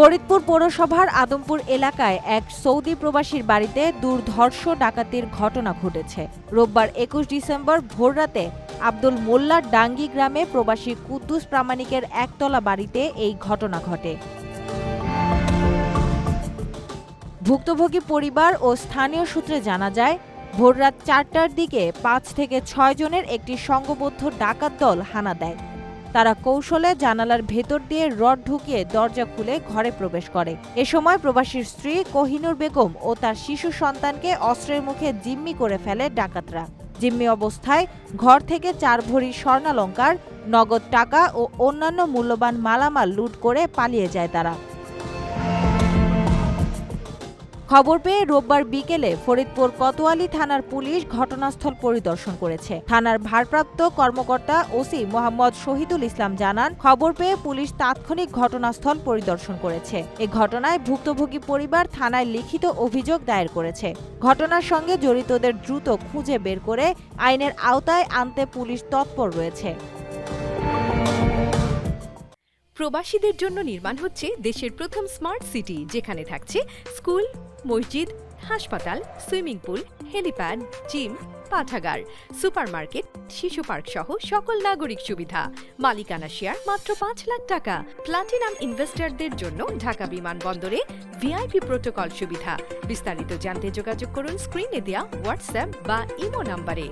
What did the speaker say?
ফরিদপুর পৌরসভার আদমপুর এলাকায় এক সৌদি প্রবাসীর বাড়িতে দুর্ধর্ষ ডাকাতির ঘটনা ঘটেছে। রোববার ২১ ডিসেম্বর ভোররাতে আব্দুল মোল্লার ডাঙ্গি গ্রামে প্রবাসী কুদ্দুস প্রামাণিকের একতলা বাড়িতে এই ঘটনা ঘটে। ভুক্তভোগী পরিবার ও স্থানীয় সূত্রে জানা যায়, ভোররাত ৪টার দিকে ৫ থেকে ৬ জনের একটি সংঘবদ্ধ ডাকাত দল হানা দেয়। তারা কৌশলে জানালার ভেতর দিয়ে রড ঢুকিয়ে দরজা খুলে ঘরে প্রবেশ করে। এ সময় প্রবাসীর স্ত্রী কোহিনুর বেগম ও তার শিশু সন্তানকে অস্ত্রের মুখে জিম্মি করে ফেলে ডাকাতরা। জিম্মি অবস্থায় ঘর থেকে ৪ ভরি স্বর্ণালংকার, নগদ টাকা ও অন্যান্য মূল্যবান মালামাল লুট করে পালিয়ে যায় তারা। খবর পেয়ে রোববার বিকেলে ফরিদপুর কোতোয়ালি থানার পুলিশ ঘটনাস্থল পরিদর্শন করেছে। থানার ভারপ্রাপ্ত কর্মকর্তা ওসি মোহাম্মদ শহীদুল ইসলাম জানান, খবর পেয়ে পুলিশ তাৎক্ষণিক ঘটনাস্থল পরিদর্শন করেছে। এ ঘটনায় ভুক্তভোগী পরিবার থানায় লিখিত অভিযোগ দায়ের করেছে। ঘটনার সঙ্গে জড়িতদের দ্রুত খুঁজে বের করে আইনের আওতায় আনতে পুলিশ তৎপর রয়েছে। প্রবাসীদের জন্য নির্মাণ হচ্ছে দেশের প্রথম স্মার্ট সিটি, যেখানে থাকছে স্কুল, মসজিদ, হাসপাতাল, সুইমিং পুল, হেলিপ্যাড, জিম, পাঠাগার, সুপারমার্কেট, শিশু পার্ক সহ সকল নাগরিক সুবিধা। মালিকানা শেয়ার মাত্র ৫ লাখ টাকা। প্লাটিনাম ইনভেস্টরদের জন্য ঢাকা বিমানবন্দরে ভিআইপি প্রোটোকল সুবিধা। বিস্তারিত জানতে যোগাযোগ করুন স্ক্রিনে দেয়া হোয়াটসঅ্যাপ বা ইমো নাম্বারে।